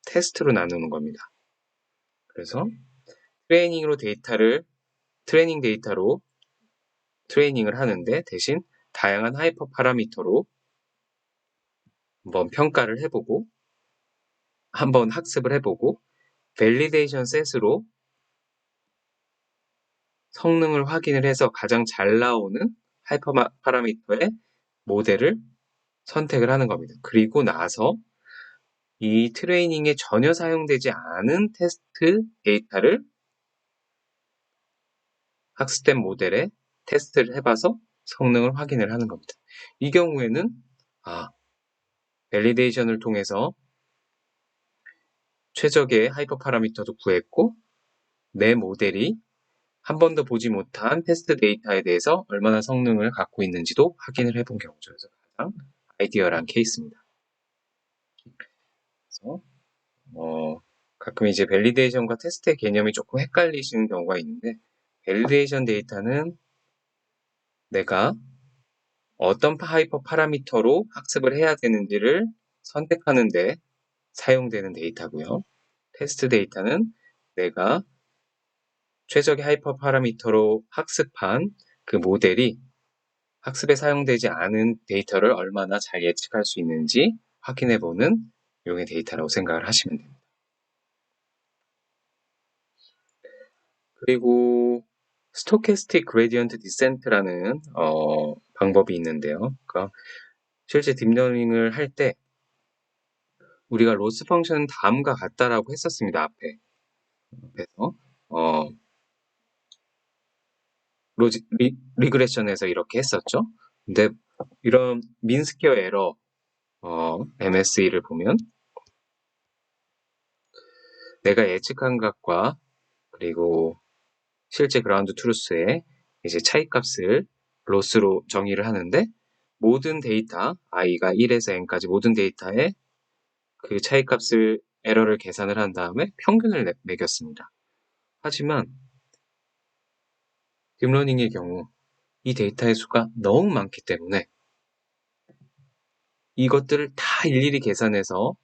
테스트로 나누는 겁니다. 그래서 트레이닝 데이터로 트레이닝을 하는데 대신 다양한 하이퍼 파라미터로 한번 평가를 해보고 한번 학습을 해보고 밸리데이션 셋으로 성능을 확인을 해서 가장 잘 나오는 하이퍼 파라미터의 모델을 선택을 하는 겁니다. 그리고 나서 이 트레이닝에 전혀 사용되지 않은 테스트 데이터를 학습된 모델에 테스트를 해봐서 성능을 확인을 하는 겁니다. 이 경우에는 밸리데이션을 통해서 최적의 하이퍼 파라미터도 구했고 내 모델이 한 번도 보지 못한 테스트 데이터에 대해서 얼마나 성능을 갖고 있는지도 확인을 해본 경우죠. 그래서 가장 아이디어란 케이스입니다. 그래서 가끔 이제 밸리데이션과 테스트의 개념이 조금 헷갈리시는 경우가 있는데 밸리데이션 데이터는 내가 어떤 하이퍼 파라미터로 학습을 해야 되는지를 선택하는 데 사용되는 데이터고요. 테스트 데이터는 내가 최적의 하이퍼 파라미터로 학습한 그 모델이 학습에 사용되지 않은 데이터를 얼마나 잘 예측할 수 있는지 확인해보는 용의 데이터라고 생각을 하시면 됩니다. 그리고 스토캐스틱 그레디언트 디센트라는 방법이 있는데요. 그러니까 실제 딥러닝을 할 때 우리가 로스 펑션은 다음과 같다라고 했었습니다. 앞에서 리그레션에서 이렇게 했었죠. 근데 이런 민스퀘어 에러 MSE를 보면 내가 예측한 값과 그리고 실제 그라운드 트루스의 이제 차이값을 로스로 정의를 하는데 모든 데이터 i가 1에서 n까지 모든 데이터에 그 차이값을 에러를 계산을 한 다음에 평균을 매겼습니다. 하지만 딥러닝의 경우 이 데이터의 수가 너무 많기 때문에 이것들을 다 일일이 계산해서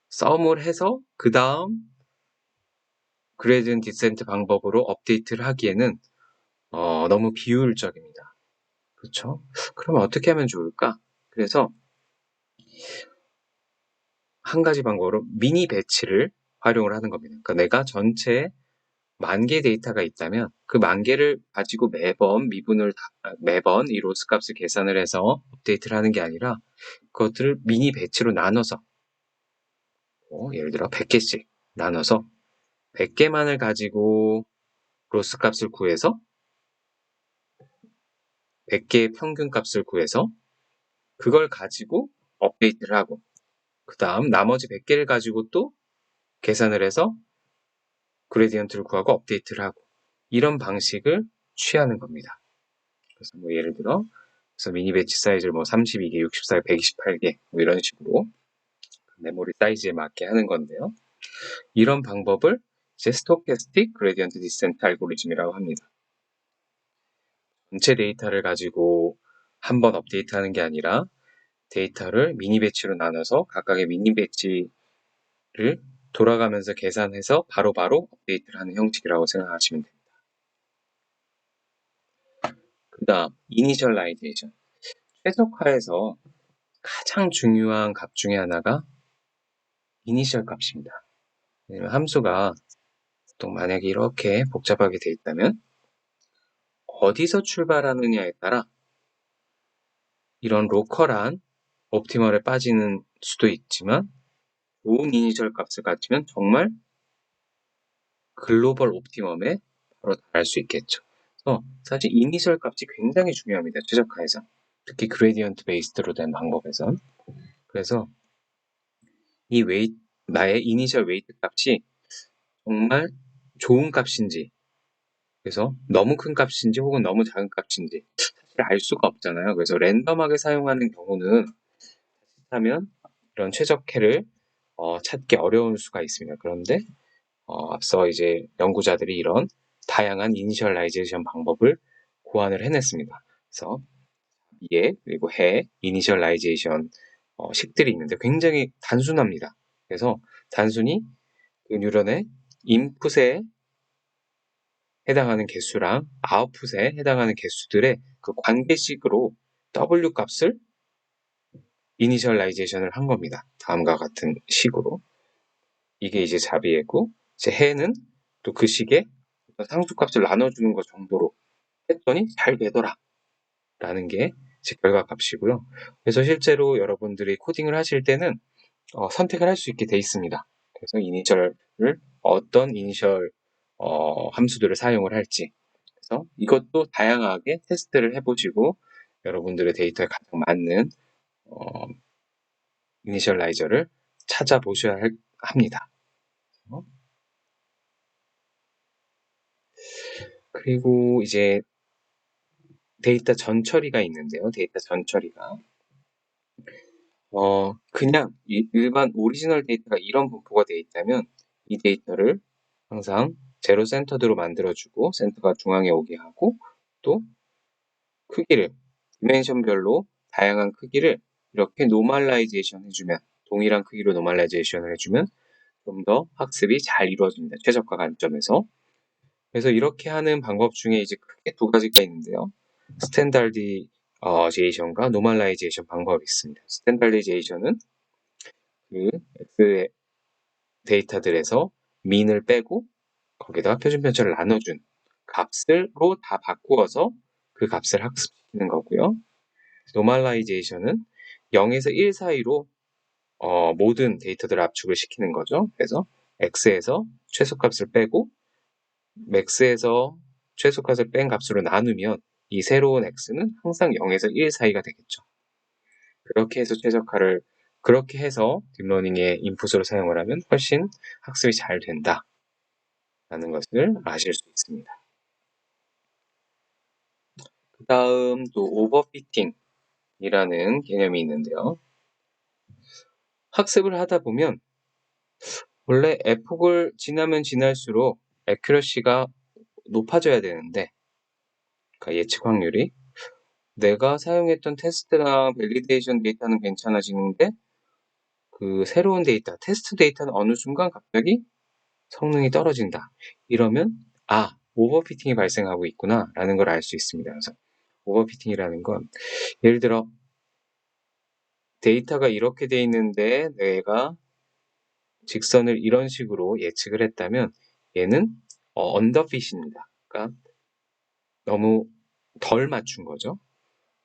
썸을 해서 그 다음 그레디언트 디센트 방법으로 업데이트를 하기에는 너무 비효율적입니다. 그렇죠? 그러면 어떻게 하면 좋을까? 그래서 한 가지 방법으로 미니 배치를 활용을 하는 겁니다. 그러니까 내가 전체 10,000개 데이터가 있다면 그 10,000개를 가지고 매번 이 로스 값을 계산을 해서 업데이트를 하는 게 아니라 그것들을 미니 배치로 나눠서 예를 들어 100개씩 나눠서 100개만을 가지고 로스 값을 구해서 100개의 평균 값을 구해서 그걸 가지고 업데이트를 하고 그 다음 나머지 100개를 가지고 또 계산을 해서 그레디언트를 구하고 업데이트를 하고 이런 방식을 취하는 겁니다. 그래서 뭐 예를 들어 그래서 미니 배치 사이즈를 뭐 32개, 64개, 128개 뭐 이런 식으로 메모리 사이즈에 맞게 하는 건데요. 이런 방법을 이제 스토캐스틱 그레디언트 디센트 알고리즘이라고 합니다. 전체 데이터를 가지고 한번 업데이트하는 게 아니라 데이터를 미니 배치로 나눠서 각각의 미니 배치를 돌아가면서 계산해서 바로바로 업데이트를 하는 형식이라고 생각하시면 됩니다. 그 다음 이니셜라이제이션. 최적화에서 가장 중요한 값 중에 하나가 이니셜 값입니다. 왜냐면 함수가 또 만약에 이렇게 복잡하게 돼 있다면 어디서 출발하느냐에 따라 이런 로컬한 옵티멀에 빠지는 수도 있지만 좋은 이니셜 값을 가지면 정말 글로벌 옵티멈에 바로 달할 수 있겠죠. 그래서 사실 이니셜 값이 굉장히 중요합니다. 최적화에서. 특히 그레디언트 베이스드로 된 방법에선. 그래서 이 나의 이니셜 웨이트 값이 정말 좋은 값인지 그래서 너무 큰 값인지 혹은 너무 작은 값인지 사실 알 수가 없잖아요. 그래서 랜덤하게 사용하는 경우는 하면 이런 최적해를 찾기 어려울 수가 있습니다. 그런데 앞서 이제 연구자들이 이런 다양한 이니셜라이제이션 방법을 고안을 해냈습니다. 그래서 예 그리고 해 이니셜라이제이션 식들이 있는데 굉장히 단순합니다. 그래서 단순히 그 뉴런의 인풋에 해당하는 개수랑 아웃풋에 해당하는 개수들의 그 관계식으로 W 값을 이니셜라이제이션을 한 겁니다. 다음과 같은 식으로. 이게 이제 자비애고 이제 해는 또 그 식에 상수값을 나눠주는 것 정도로 했더니 잘 되더라 라는 게 제 결과값이고요. 그래서 실제로 여러분들이 코딩을 하실 때는 선택을 할 수 있게 돼 있습니다. 그래서 이니셜을 어떤 이니셜 함수들을 사용을 할지 그래서 이것도 다양하게 테스트를 해보시고 여러분들의 데이터에 가장 맞는 이니셜라이저를 찾아보셔야 합니다. 그리고 이제 데이터 전처리가 있는데요. 데이터 전처리가 그냥 일반 오리지널 데이터가 이런 분포가 되어 있다면 이 데이터를 항상 제로 센터드로 만들어주고 센터가 중앙에 오게 하고 또 크기를 디멘션별로 다양한 크기를 이렇게 노멀라이제이션 해주면 동일한 크기로 노멀라이제이션을 해주면 좀 더 학습이 잘 이루어집니다. 최적화 관점에서. 그래서 이렇게 하는 방법 중에 이제 크게 두 가지가 있는데요. 스탠다디제이션과 노멀라이제이션 방법이 있습니다. 스탠다디제이션은 그 X 데이터들에서 민을 빼고 거기다가 표준 편차를 나눠준 값으로 다 바꾸어서 그 값을 학습시키는 거고요. 노멀라이제이션은 0에서 1 사이로 모든 데이터들을 압축을 시키는 거죠. 그래서 x에서 최소값을 빼고 max에서 최소값을 뺀 값으로 나누면 이 새로운 x는 항상 0에서 1 사이가 되겠죠. 그렇게 해서 딥러닝의 인풋으로 사용을 하면 훨씬 학습이 잘 된다라는 것을 아실 수 있습니다. 그 다음 또 오버피팅이라는 개념이 있는데요. 학습을 하다 보면 원래 에폭을 지나면 지날수록 애큐러시가 높아져야 되는데, 그러니까 예측 확률이, 내가 사용했던 테스트나 밸리데이션 데이터는 괜찮아지는데 그 새로운 데이터, 테스트 데이터는 어느 순간 갑자기 성능이 떨어진다. 이러면 오버피팅이 발생하고 있구나 라는 걸 알 수 있습니다. 그래서 오버피팅이라는 건 예를 들어 데이터가 이렇게 돼 있는데 내가 직선을 이런 식으로 예측을 했다면 얘는 언더핏입니다. 그러니까 너무 덜 맞춘 거죠.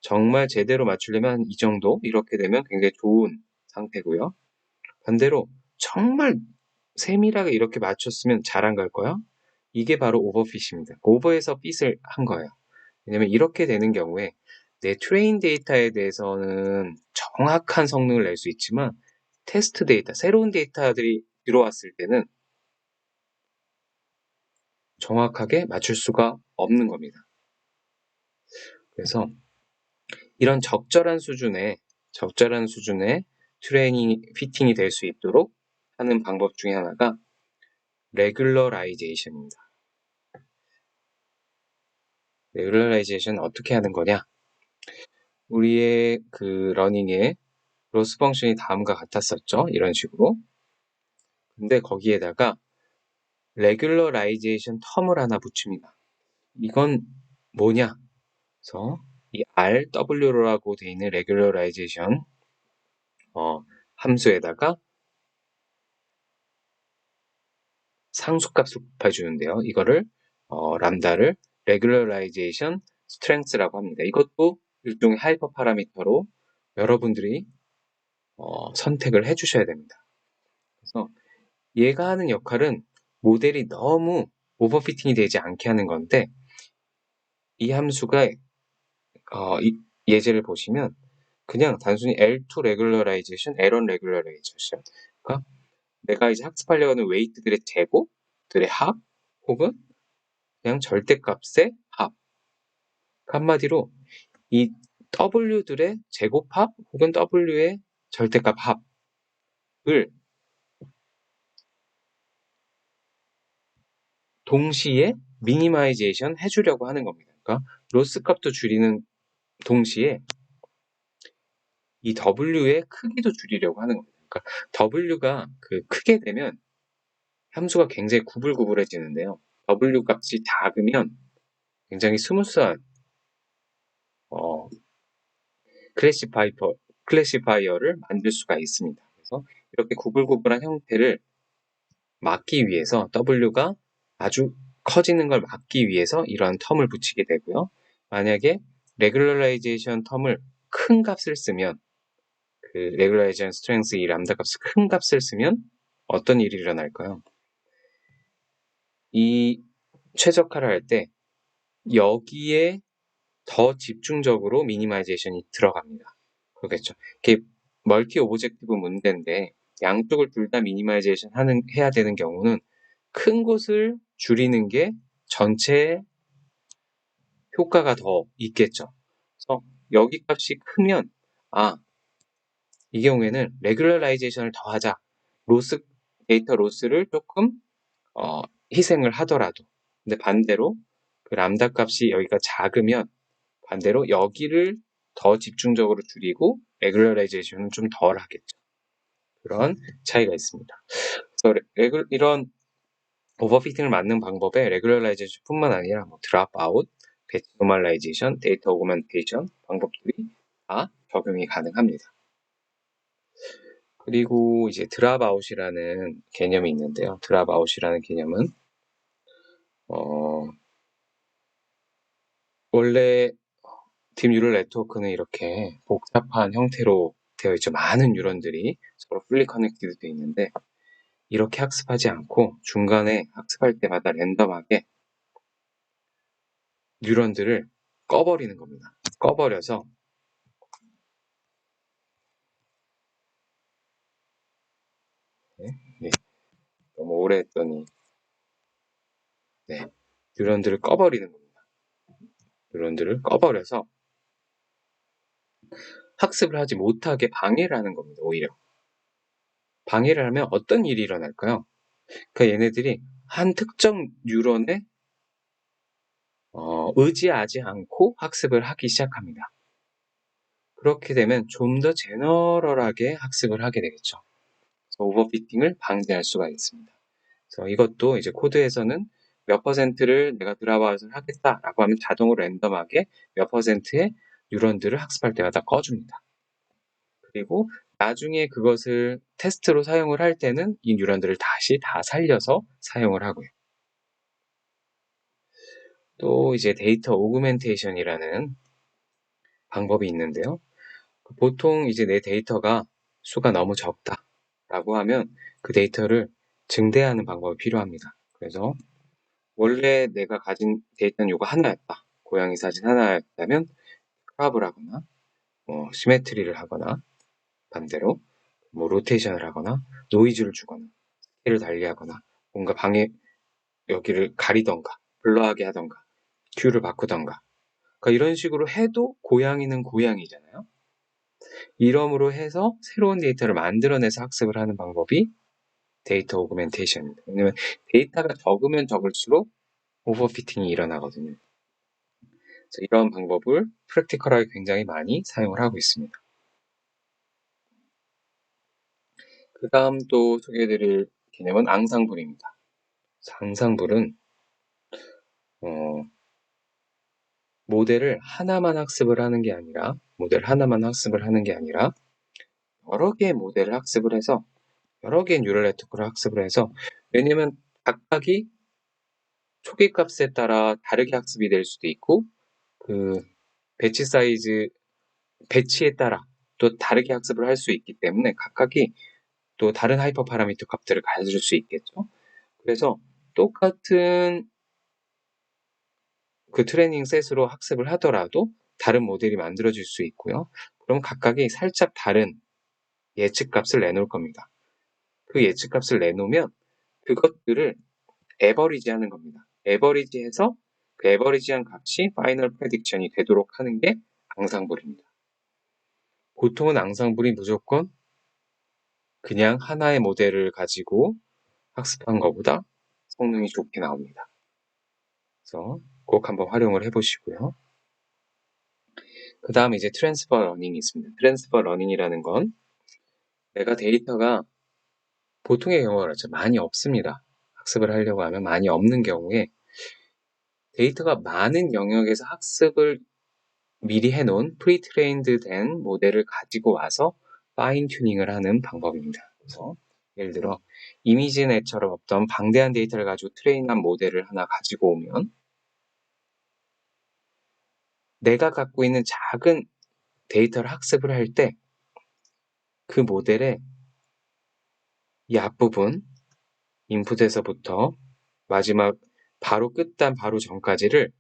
정말 제대로 맞추려면 이 정도, 이렇게 되면 굉장히 좋은 상태고요. 반대로 정말 세밀하게 이렇게 맞췄으면 잘 안 갈 거야. 이게 바로 오버핏입니다. 오버해서 핏을 한 거예요. 왜냐면 이렇게 되는 경우에 내 트레인 데이터에 대해서는 정확한 성능을 낼 수 있지만 테스트 데이터, 새로운 데이터들이 들어왔을 때는 정확하게 맞출 수가 없는 겁니다. 그래서 이런 적절한 수준의 트레이닝, 피팅이 될 수 있도록 하는 방법 중에 하나가 레귤러라이제이션입니다. 레귤러라이제이션 어떻게 하는 거냐? 우리의 그 러닝에 로스 펑션이 다음과 같았었죠. 이런 식으로. 근데 거기에다가 레귤러라이제이션 텀을 하나 붙입니다. 이건 뭐냐? 그래서 이 RW라고 되어 있는 레귤러라이제이션 함수에다가 상수값을 곱해주는데요. 이거를 람다를 regularization strength라고 합니다. 이것도 일종의 하이퍼 파라미터로 여러분들이 선택을 해주셔야 됩니다. 그래서 얘가 하는 역할은 모델이 너무 오버피팅이 되지 않게 하는 건데, 이 함수가 예제를 보시면 그냥 단순히 L2 regularization, L1 regularization, 그러니까 내가 이제 학습하려고 하는 웨이트들의 제곱들의 합, 혹은 그냥 절대값의 합. 한마디로 이 W들의 제곱합 혹은 W의 절대값 합을 동시에 미니마이제이션 해주려고 하는 겁니다. 그러니까 로스 값도 줄이는 동시에 이 W의 크기도 줄이려고 하는 겁니다. 그러니까 W가 크게 되면 함수가 굉장히 구불구불해지는데요. W 값이 작으면 굉장히 스무스한 클래시파이어를 만들 수가 있습니다. 그래서 이렇게 구불구불한 형태를 막기 위해서 W가 아주 커지는 걸 막기 위해서 이런 텀을 붙이게 되고요. 만약에 레귤러라이제이션 텀을 큰 값을 쓰면 그 레귤러라이제이션 스트렝스 이 람다 값을 큰 값을 쓰면 어떤 일이 일어날까요? 이 최적화를 할 때 여기에 더 집중적으로 미니마이제이션이 들어갑니다. 그렇겠죠. 이게 멀티 오브젝티브 문제인데 양쪽을 둘 다 미니마이제이션 해야 되는 경우는 큰 곳을 줄이는 게 전체의 효과가 더 있겠죠. 그래서 여기 값이 크면 이 경우에는 레귤러라이제이션을 더 하자. 데이터 로스를 조금 희생을 하더라도. 근데 반대로 그 람다 값이 여기가 작으면 반대로 여기를 더 집중적으로 줄이고 레귤러라이제이션은 좀 덜 하겠죠. 그런 차이가 있습니다. 그래서 이런 오버피팅을 막는 방법에 레귤러라이제이션뿐만 아니라 드랍아웃, 배치 노멀라이제이션, 데이터 오그멘테이션 방법들이 다 적용이 가능합니다. 그리고 이제 드랍아웃이라는 개념이 있는데요. 드랍아웃이라는 개념은 원래 딥 뉴럴 네트워크는 이렇게 복잡한 형태로 되어 있죠. 많은 뉴런들이 서로 풀리 커넥티드 되어 있는데 이렇게 학습하지 않고 중간에 학습할 때마다 랜덤하게 뉴런들을 꺼버리는 겁니다. 꺼버려서 너무 오래 했더니 뉴런들을 꺼버리는 겁니다. 뉴런들을 꺼버려서 학습을 하지 못하게 방해를 하는 겁니다. 오히려. 방해를 하면 어떤 일이 일어날까요? 그러니까 얘네들이 한 특정 뉴런에 의지하지 않고 학습을 하기 시작합니다. 그렇게 되면 좀 더 제너럴하게 학습을 하게 되겠죠. 그래서 오버피팅을 방지할 수가 있습니다. 그래서 이것도 이제 코드에서는 몇 퍼센트를 내가 드랍아웃을 하겠다라고 하면 자동으로 랜덤하게 몇 퍼센트의 뉴런들을 학습할 때마다 꺼줍니다. 그리고 나중에 그것을 테스트로 사용을 할 때는 이 뉴런들을 다시 다 살려서 사용을 하고요. 또 이제 데이터 오그멘테이션이라는 방법이 있는데요. 보통 이제 내 데이터가 수가 너무 적다라고 하면 그 데이터를 증대하는 방법이 필요합니다. 그래서 원래 내가 가진 데이터는 요거 하나였다. 고양이 사진 하나였다면 크롭을 하거나 시메트리를 하거나 반대로 로테이션을 하거나 노이즈를 주거나 스케일을 달리하거나 뭔가 방해 여기를 가리던가 블러하게 하던가 큐를 바꾸던가 그러니까 이런 식으로 해도 고양이는 고양이잖아요. 이러므로 해서 새로운 데이터를 만들어내서 학습을 하는 방법이 데이터 오그멘테이션입니다. 왜냐면 데이터가 적으면 적을수록 오버피팅이 일어나거든요. 그래서 이런 방법을 프랙티컬하게 굉장히 많이 사용을 하고 있습니다. 그 다음 또 소개해드릴 개념은 앙상블입니다. 앙상블은 모델을 하나만 학습을 하는 게 아니라 여러 개의 모델을 학습을 해서 여러 개의 뉴럴 네트워크를 학습을 해서 왜냐면 각각이 초기 값에 따라 다르게 학습이 될 수도 있고 그 배치 사이즈 배치에 따라 또 다르게 학습을 할 수 있기 때문에 각각이 또 다른 하이퍼 파라미터 값들을 가질 수 있겠죠. 그래서 똑같은 그 트레이닝 셋으로 학습을 하더라도 다른 모델이 만들어질 수 있고요. 그럼 각각이 살짝 다른 예측값을 내놓을 겁니다. 그 예측값을 내놓으면 그것들을 에버리지 하는 겁니다. 에버리지해서 그 에버리지한 값이 파이널 프레딕션이 되도록 하는 게 앙상블입니다. 보통은 앙상블이 무조건 그냥 하나의 모델을 가지고 학습한 것보다 성능이 좋게 나옵니다. 그래서 꼭 한번 활용을 해보시고요. 그 다음에 이제 트랜스퍼 러닝이 있습니다. 트랜스퍼 러닝이라는 건 내가 데이터가 보통의 경우가 그렇죠. 많이 없습니다. 학습을 하려고 하면 많이 없는 경우에 데이터가 많은 영역에서 학습을 미리 해놓은 프리트레인드 된 모델을 가지고 와서 파인 튜닝을 하는 방법입니다. 그래서 예를 들어 이미지넷처럼 어떤 방대한 데이터를 가지고 트레인한 모델을 하나 가지고 오면 내가 갖고 있는 작은 데이터를 학습을 할 때 그 모델의 이 앞부분 인풋에서부터 마지막 바로 끝단 바로 전까지를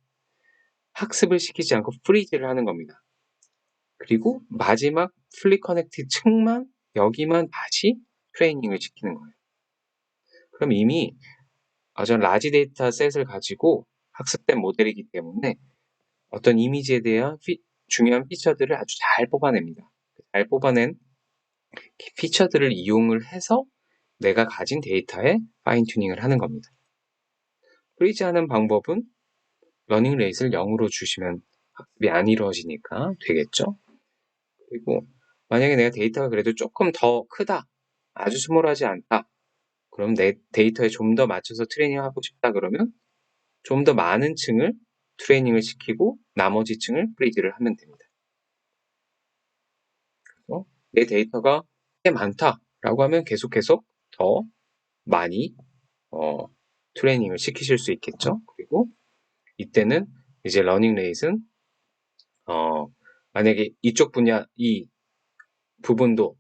학습을 시키지 않고 프리즈를 하는 겁니다. 그리고 마지막 풀리 커넥트 층만 여기만 다시 트레이닝을 시키는 거예요. 그럼 이미 아주 라지 데이터 셋을 가지고 학습된 모델이기 때문에 어떤 이미지에 대한 중요한 피처들을 아주 잘 뽑아냅니다. 잘 뽑아낸 피처들을 이용을 해서 내가 가진 데이터에 파인 튜닝을 하는 겁니다. 프리즈하는 방법은 러닝 레이스를 0으로 주시면 학습이 안 이루어지니까 되겠죠. 그리고 만약에 내가 데이터가 그래도 조금 더 크다, 아주 스몰하지 않다, 그럼 내 데이터에 좀 더 맞춰서 트레이닝하고 싶다 그러면 좀 더 많은 층을 트레이닝을 시키고 나머지 층을 프리즈를 하면 됩니다. 그래서 내 데이터가 꽤 많다라고 하면 계속 더 많이 트레이닝을 시키실 수 있겠죠. 그리고 이때는 이제 러닝 레이스는 만약에 이쪽 분야 이 부분도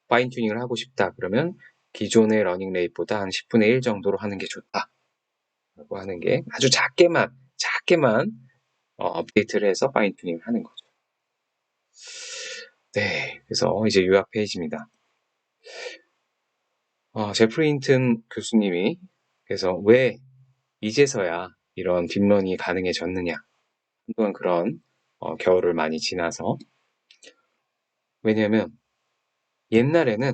파인 튜닝을 하고 싶다 그러면 기존의 러닝 레이트보다 한 10분의 1 정도로 하는 게 좋다라고 하는 게 아주 작게만 업데이트를 해서 파인 튜닝을 하는 거죠. 네, 그래서 이제 요약 페이지입니다. 제프리 힌튼 교수님이 그래서 왜 이제서야 이런 딥러닝이 가능해졌느냐 한동안 그런 겨울을 많이 지나서. 왜냐하면 옛날에는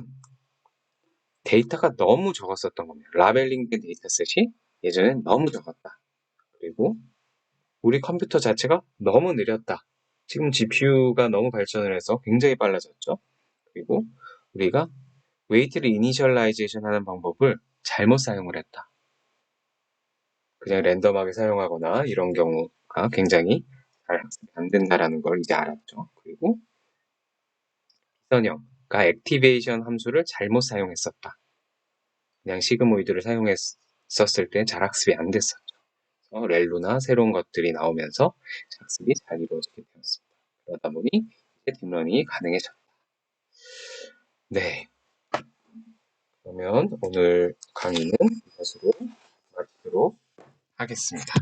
데이터가 너무 적었었던 겁니다. 라벨링된 데이터셋이 예전엔 너무 적었다. 그리고 우리 컴퓨터 자체가 너무 느렸다. 지금 GPU가 너무 발전을 해서 굉장히 빨라졌죠. 그리고 우리가 웨이트를 이니셜라이제이션 하는 방법을 잘못 사용을 했다. 그냥 랜덤하게 사용하거나 이런 경우가 굉장히 잘 학습이 안 된다라는 걸 이제 알았죠. 그리고 비선형, 그러니까 액티베이션 함수를 잘못 사용했었다. 그냥 시그모이드를 사용했었을 때 잘 학습이 안 됐었죠. 렐루나 새로운 것들이 나오면서 학습이 잘 이루어지게 되었습니다. 그러다 보니 이제 딥러닝이 가능해졌다. 네. 그러면 오늘 강의는 이것으로 마치도록 하겠습니다.